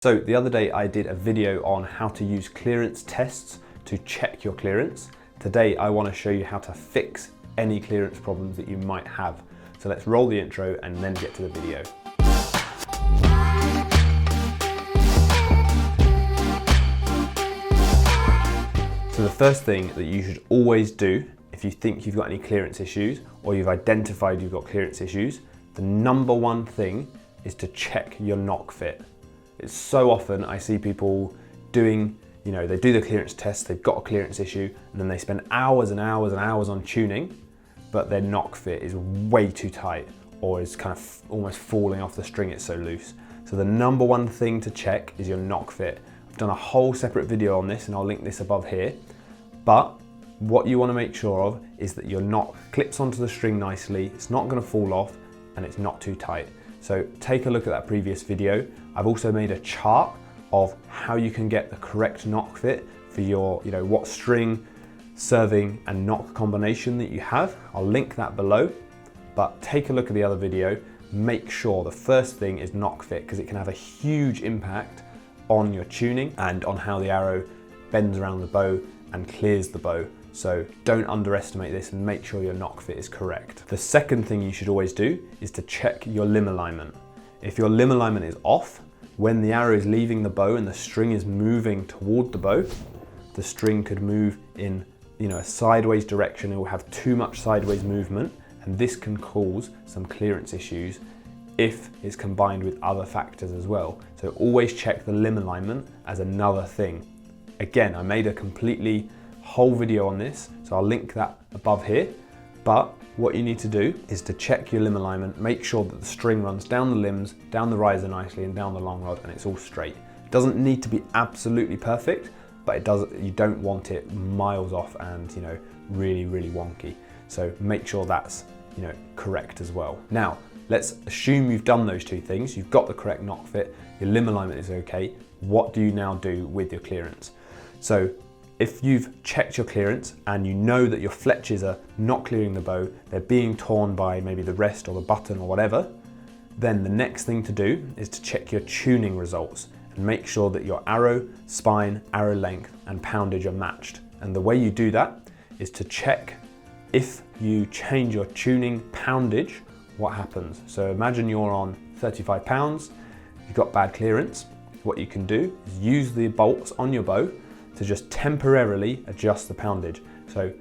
So the other day I did a video on how to use clearance tests to check your clearance. Today I want to show you how to fix any clearance problems that you might have. So let's roll the intro and then get to the video. So the first thing that you should always do if you think you've got any clearance issues or you've identified you've got clearance issues, the number one thing is to check your knock fit. It's so often I see people doing, they do the clearance test, they've got a clearance issue, and then they spend hours and hours and hours on tuning, but their knock fit is way too tight or is kind of almost falling off the string, it's so loose. So the number one thing to check is your knock fit. I've done a whole separate video on this and I'll link this above here, but what you want to make sure of is that your knock clips onto the string nicely, it's not going to fall off, and it's not too tight. So take a look at that previous video. I've also made a chart of how you can get the correct knock fit for your, what string, serving and knock combination that you have. I'll link that below, but take a look at the other video. Make sure the first thing is knock fit because it can have a huge impact on your tuning and on how the arrow bends around the bow and clears the bow. So don't underestimate this and make sure your knock fit is correct. The second thing you should always do is to check your limb alignment. If your limb alignment is off, when the arrow is leaving the bow and the string is moving toward the bow, the string could move in a sideways direction. It will have too much sideways movement, and this can cause some clearance issues if it's combined with other factors as well. So always check the limb alignment as another thing. Again, I made a completely whole video on this, so I'll link that above here. But what you need to do is to check your limb alignment, make sure that the string runs down the limbs, down the riser nicely and down the long rod, and it's all straight. It doesn't need to be absolutely perfect, but you don't want it miles off and really, really wonky. So make sure that's correct as well. Now, let's assume you've done those two things. You've got the correct knock fit, your limb alignment is okay. What do you now do with your clearance? So if you've checked your clearance and you know that your fletches are not clearing the bow, they're being torn by maybe the rest or the button or whatever, then the next thing to do is to check your tuning results and make sure that your arrow, spine, arrow length and poundage are matched. And the way you do that is to check if you change your tuning poundage, what happens. So imagine you're on 35 pounds, you've got bad clearance. What you can do is use the bolts on your bow to just temporarily adjust the poundage. So,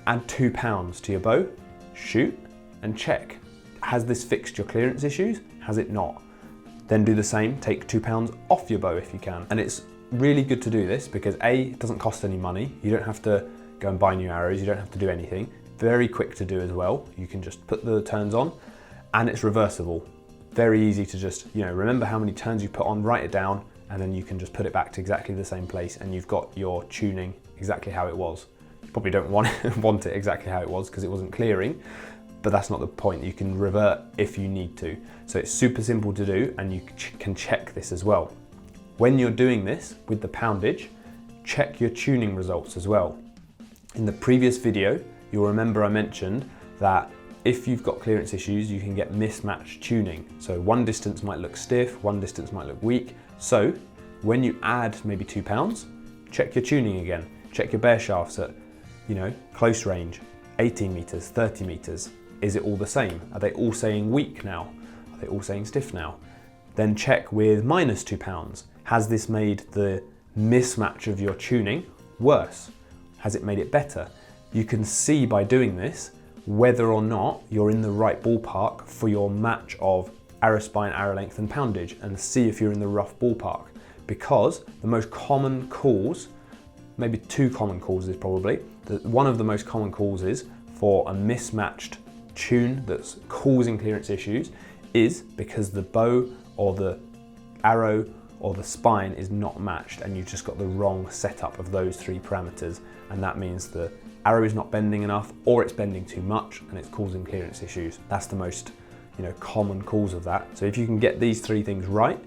add 2 pounds to your bow, shoot and check. Has this fixed your clearance issues? Has it not? Then do the same, take 2 pounds off your bow if you can. And it's really good to do this because A, it doesn't cost any money. You don't have to go and buy new arrows. You don't have to do anything. Very quick to do as well. You can just put the turns on and it's reversible. Very easy to just, remember how many turns you put on, write it down, and then you can just put it back to exactly the same place and you've got your tuning exactly how it was. You probably don't want it exactly how it was because it wasn't clearing, but that's not the point. You can revert if you need to. So it's super simple to do and you can check this as well. When you're doing this with the poundage, check your tuning results as well. In the previous video, you'll remember I mentioned that if you've got clearance issues, you can get mismatched tuning. So one distance might look stiff, one distance might look weak. So when you add maybe 2 pounds, check your tuning again. Check your bear shafts at, close range, 18 meters, 30 meters. Is it all the same? Are they all saying weak now? Are they all saying stiff now? Then check with minus 2 pounds. Has this made the mismatch of your tuning worse? Has it made it better? You can see by doing this whether or not you're in the right ballpark for your match of arrow spine, arrow length and poundage, and see if you're in the rough ballpark. Because the most common cause, maybe 2 common causes probably, one of the most common causes for a mismatched tune that's causing clearance issues is because the bow or the arrow or the spine is not matched and you've just got the wrong setup of those 3 parameters, and that means the arrow is not bending enough or it's bending too much and it's causing clearance issues. That's the most common cause of that. So if you can get these 3 things right,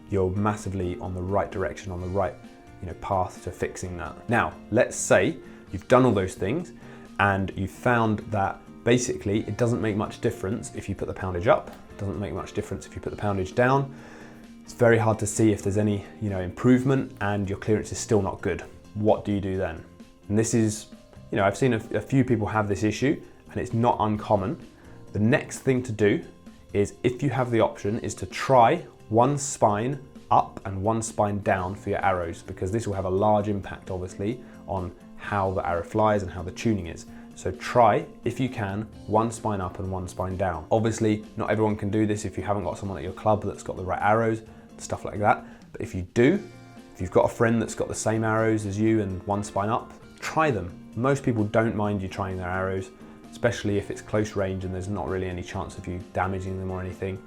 you're massively on the right direction, on the right path to fixing that. Now, let's say you've done all those things and you found that basically it doesn't make much difference if you put the poundage up, it doesn't make much difference if you put the poundage down. it's very hard to see if there's any, improvement and your clearance is still not good. What do you do then? And this is, I've seen a few people have this issue and it's not uncommon. The next thing to do is, if you have the option, is to try one spine up and one spine down for your arrows, because this will have a large impact obviously on how the arrow flies and how the tuning is. So try, if you can, one spine up and one spine down. Obviously, not everyone can do this if you haven't got someone at your club that's got the right arrows, stuff like that. But if you do, if you've got a friend that's got the same arrows as you and one spine up, try them. Most people don't mind you trying their arrows, especially if it's close range and there's not really any chance of you damaging them or anything.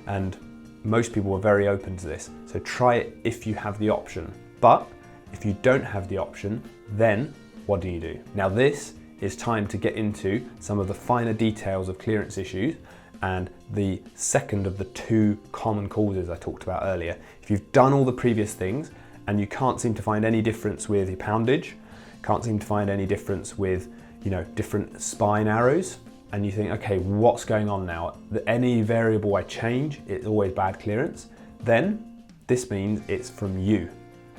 And most people are very open to this. So try it if you have the option. But if you don't have the option, then what do you do? Now this is time to get into some of the finer details of clearance issues and the second of the two common causes I talked about earlier. If you've done all the previous things and you can't seem to find any difference with your poundage, can't seem to find any difference with, different spine arrows, and you think, okay, what's going on now? Any variable I change, it's always bad clearance, then this means it's from you.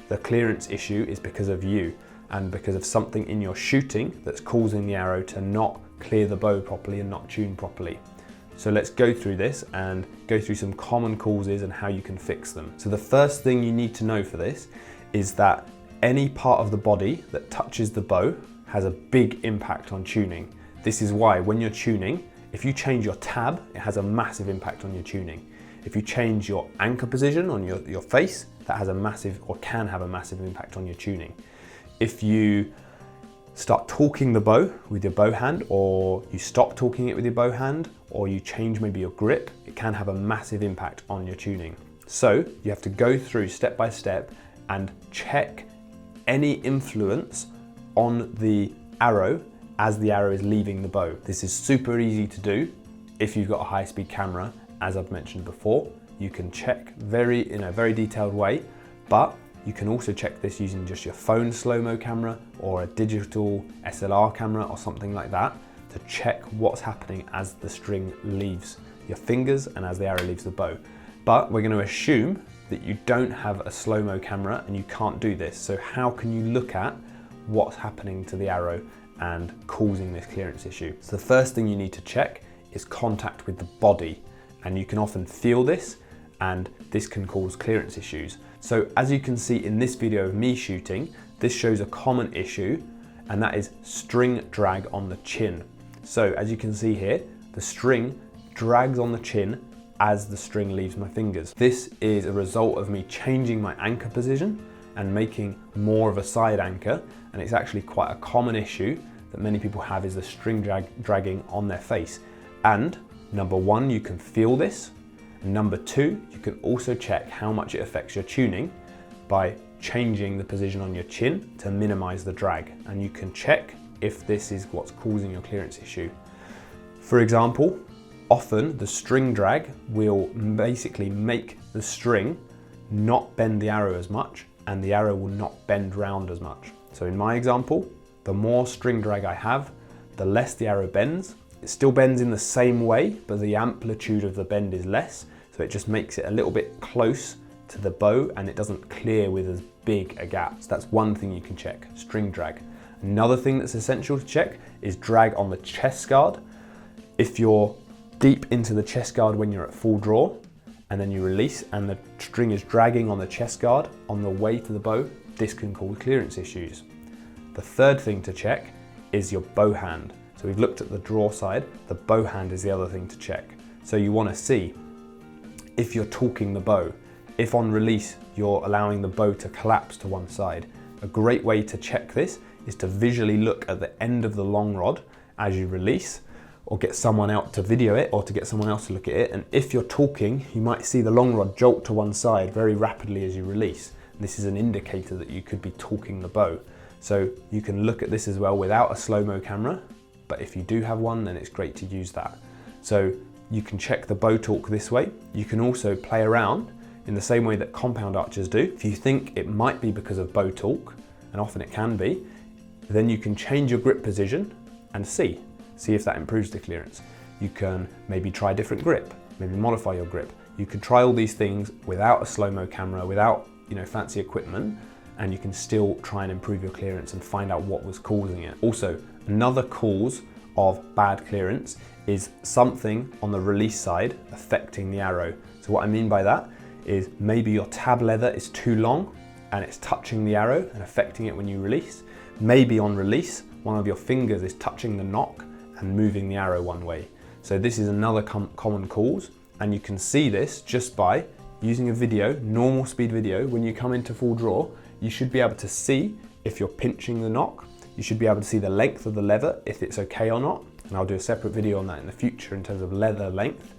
The clearance issue is because of you and because of something in your shooting that's causing the arrow to not clear the bow properly and not tune properly. So let's go through this and go through some common causes and how you can fix them. So the first thing you need to know for this is that any part of the body that touches the bow has a big impact on tuning. This is why when you're tuning, if you change your tab, it has a massive impact on your tuning. If you change your anchor position on your face, that has a massive, or can have a massive impact on your tuning. If you start torquing the bow with your bow hand, or you stop torquing it with your bow hand, or you change maybe your grip, it can have a massive impact on your tuning. So you have to go through step by step and check any influence on the arrow as the arrow is leaving the bow. This is super easy to do if you've got a high-speed camera, as I've mentioned before. You can check in a very detailed way, but you can also check this using just your phone slow-mo camera or a digital SLR camera or something like that to check what's happening as the string leaves your fingers and as the arrow leaves the bow. But we're going to assume that you don't have a slow-mo camera and you can't do this. So how can you look at what's happening to the arrow and causing this clearance issue? So the first thing you need to check is contact with the body, and you can often feel this, and this can cause clearance issues. So as you can see in this video of me shooting, this shows a common issue, and that is string drag on the chin. So as you can see here, the string drags on the chin as the string leaves my fingers. This is a result of me changing my anchor position and making more of a side anchor, and it's actually quite a common issue that many people have, is the string dragging on their face. And number one, you can feel this. And number two, you can also check how much it affects your tuning by changing the position on your chin to minimize the drag. And you can check if this is what's causing your clearance issue. For example, often the string drag will basically make the string not bend the arrow as much, and the arrow will not bend round as much. So in my example, the more string drag I have, the less the arrow bends. It still bends in the same way, but the amplitude of the bend is less. So it just makes it a little bit close to the bow and it doesn't clear with as big a gap. So that's one thing you can check, string drag. Another thing that's essential to check is drag on the chest guard. If you're deep into the chest guard when you're at full draw, and then you release and the string is dragging on the chest guard on the way to the bow, this can cause clearance issues. The third thing to check is your bow hand. So we've looked at the draw side, the bow hand is the other thing to check. So you want to see if you're torquing the bow, if on release you're allowing the bow to collapse to one side. A great way to check this is to visually look at the end of the long rod as you release, or get someone out to video it, or to get someone else to look at it. And if you're torquing, you might see the long rod jolt to one side very rapidly as you release. This is an indicator that you could be torquing the bow. So you can look at this as well without a slow-mo camera, but if you do have one, then it's great to use that. So you can check the bow torque this way. You can also play around in the same way that compound archers do. If you think it might be because of bow torque, and often it can be, then you can change your grip position and see if that improves the clearance. You can maybe try a different grip, maybe modify your grip. You could try all these things without a slow-mo camera, without fancy equipment, and you can still try and improve your clearance and find out what was causing it. Also, another cause of bad clearance is something on the release side affecting the arrow. So what I mean by that is maybe your tab leather is too long and it's touching the arrow and affecting it when you release. Maybe on release, one of your fingers is touching the nock and moving the arrow one way. So this is another common cause, and you can see this just by using a video, normal speed video. When you come into full draw, you should be able to see if you're pinching the nock. You should be able to see the length of the leather, if it's okay or not. And I'll do a separate video on that in the future in terms of leather length.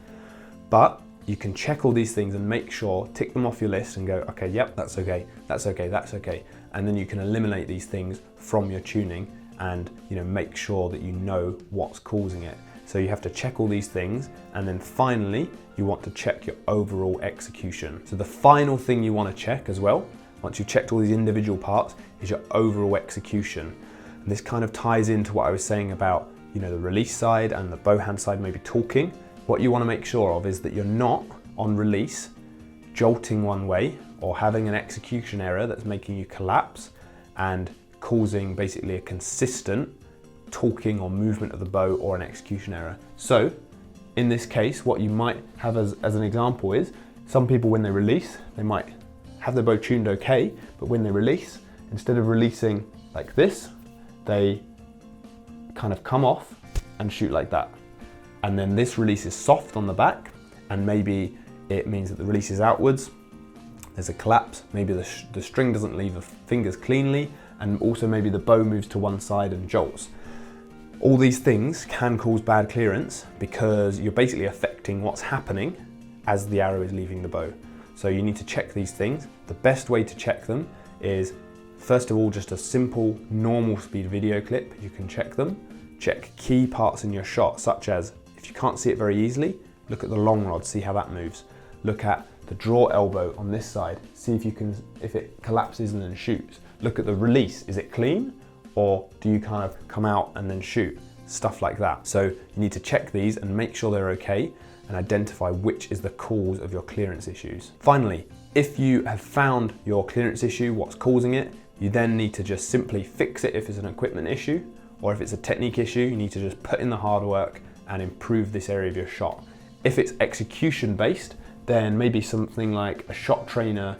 But you can check all these things and make sure, tick them off your list and go, okay, yep, that's okay, that's okay, that's okay. And then you can eliminate these things from your tuning and make sure that you know what's causing it. So you have to check all these things, and then finally, you want to check your overall execution. So the final thing you want to check as well, once you've checked all these individual parts, is your overall execution. And this kind of ties into what I was saying about the release side and the bow hand side maybe talking. What you want to make sure of is that you're not on release jolting one way or having an execution error that's making you collapse and causing basically a consistent talking or movement of the bow or an execution error. So in this case, what you might have as an example is some people, when they release, they might have their bow tuned okay, but when they release, instead of releasing like this, they kind of come off and shoot like that. And then this release is soft on the back, and maybe it means that the release is outwards, there's a collapse, maybe the string doesn't leave the fingers cleanly, and also maybe the bow moves to one side and jolts. All these things can cause bad clearance because you're basically affecting what's happening as the arrow is leaving the bow. So you need to check these things. The best way to check them is, first of all, just a simple normal speed video clip. You can check them. Check key parts in your shot, such as, if you can't see it very easily, look at the long rod, see how that moves. Look at the draw elbow on this side, see if it collapses and then shoots. Look at the release, is it clean? Or do you kind of come out and then shoot? Stuff like that. So you need to check these and make sure they're okay and identify which is the cause of your clearance issues. Finally, if you have found your clearance issue, what's causing it, you then need to just simply fix it if it's an equipment issue, or if it's a technique issue, you need to just put in the hard work and improve this area of your shot. If it's execution based, then maybe something like a shot trainer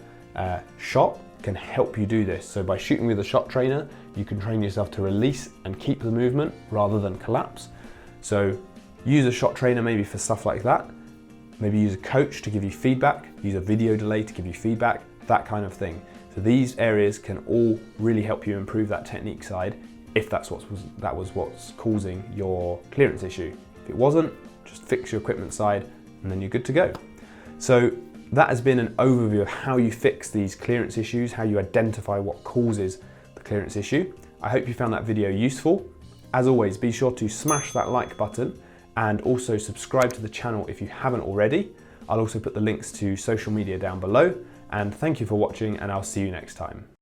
shot can help you do this. So by shooting with a shot trainer, you can train yourself to release and keep the movement rather than collapse. So use a shot trainer maybe for stuff like that. Maybe use a coach to give you feedback, use a video delay to give you feedback, that kind of thing. So these areas can all really help you improve that technique side if that was what's causing your clearance issue. If it wasn't, just fix your equipment side and then you're good to go. So that has been an overview of how you fix these clearance issues, how you identify what causes the clearance issue. I hope you found that video useful. As always, be sure to smash that like button and also subscribe to the channel if you haven't already. I'll also put the links to social media down below, and thank you for watching, and I'll see you next time.